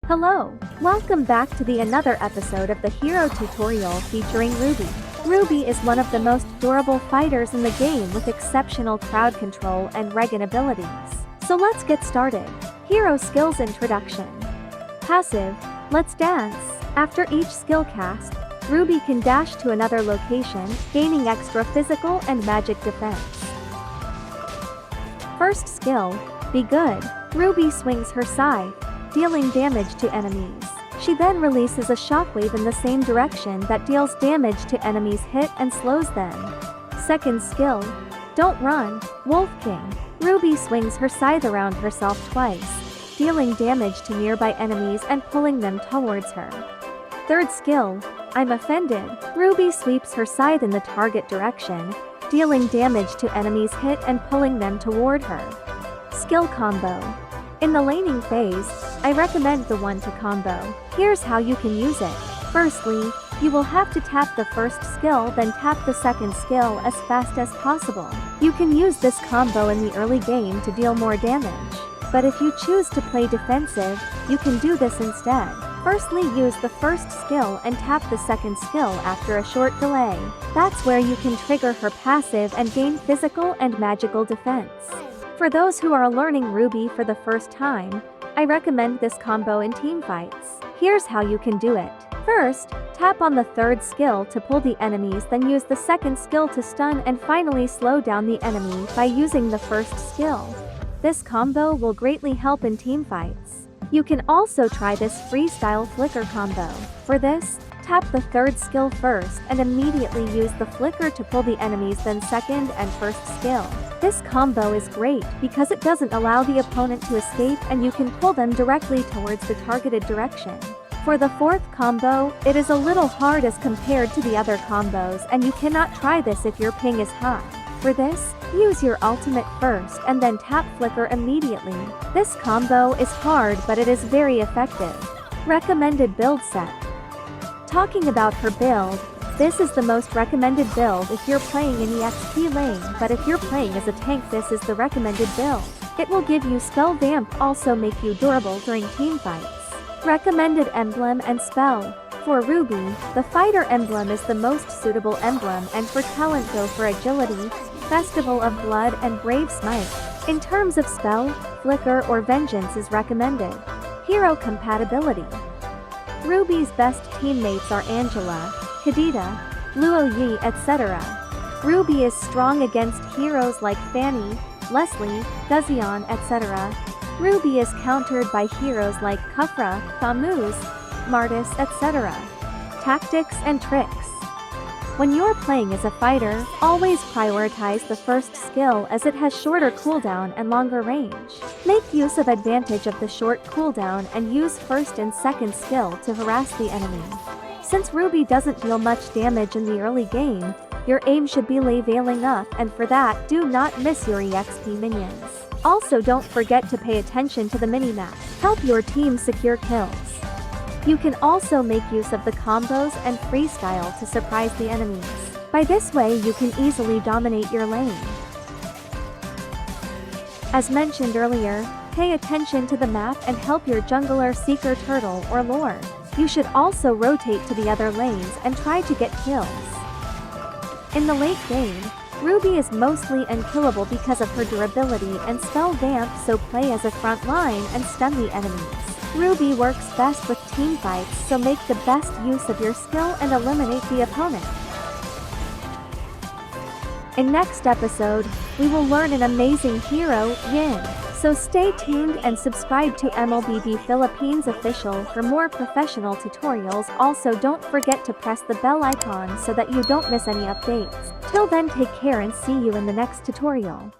Hello! Welcome back to another episode of the hero tutorial featuring Ruby. Ruby is one of the most durable fighters in the game with exceptional crowd control and regen abilities. So let's get started. Hero Skills Introduction. Passive, let's dance. After each skill cast, Ruby can dash to another location, gaining extra physical and magic defense. First skill, Be Good. Ruby swings her scythe, dealing damage to enemies. She then releases a shockwave in the same direction that deals damage to enemies hit and slows them. Second skill, Don't Run. Wolf King. Ruby swings her scythe around herself twice, dealing damage to nearby enemies and pulling them towards her. Third skill, I'm Offended. Ruby sweeps her scythe in the target direction, dealing damage to enemies hit and pulling them toward her. Skill Combo. In the laning phase, I recommend the 1-2 combo. Here's how you can use it. Firstly, you will have to tap the first skill then tap the second skill as fast as possible. You can use this combo in the early game to deal more damage. But if you choose to play defensive, you can do this instead. Firstly, use the first skill and tap the second skill after a short delay. That's where you can trigger her passive and gain physical and magical defense. For those who are learning Ruby for the first time, I recommend this combo in teamfights. Here's how you can do it. First, tap on the third skill to pull the enemies, then use the second skill to stun and finally slow down the enemy by using the first skill. This combo will greatly help in teamfights. You can also try this freestyle flicker combo. For this, tap the third skill first and immediately use the flicker to pull the enemies, then second and first skill. This combo is great because it doesn't allow the opponent to escape and you can pull them directly towards the targeted direction. For the fourth combo, it is a little hard as compared to the other combos and you cannot try this if your ping is high. For this, use your ultimate first and then tap flicker immediately. This combo is hard but it is very effective. Recommended build set. Talking about her build, this is the most recommended build if you're playing in the XP lane, but if you're playing as a tank, this is the recommended build. It will give you spell vamp, also make you durable during teamfights. Recommended emblem and spell. For Ruby, the fighter emblem is the most suitable emblem, and for talent go for agility, festival of blood and brave smite. In terms of spell, flicker or vengeance is recommended. Hero compatibility. Ruby's best teammates are Angela, Kadita, Luo Yi, etc. Ruby is strong against heroes like Fanny, Leslie, Guzion, etc. Ruby is countered by heroes like Kufra, Thamuz, Martis, etc. Tactics and tricks. When you're playing as a fighter, always prioritize the first skill as it has shorter cooldown and longer range. Make use of advantage of the short cooldown and use first and second skill to harass the enemy. Since Ruby doesn't deal much damage in the early game, your aim should be leveling up, and for that, do not miss your EXP minions. Also, don't forget to pay attention to the minimap. Help your team secure kills. You can also make use of the combos and freestyle to surprise the enemies. By this way, you can easily dominate your lane. As mentioned earlier, pay attention to the map and help your jungler, seeker, turtle, or lord. You should also rotate to the other lanes and try to get kills. In the late game, Ruby is mostly unkillable because of her durability and spell vamp, so play as a front line and stun the enemies. Ruby works best with teamfights, so make the best use of your skill and eliminate the opponent. In next episode, we will learn an amazing hero, Yin. So stay tuned and subscribe to MLBB Philippines Official for more professional tutorials. Also, don't forget to press the bell icon so that you don't miss any updates. Till then, take care and see you in the next tutorial.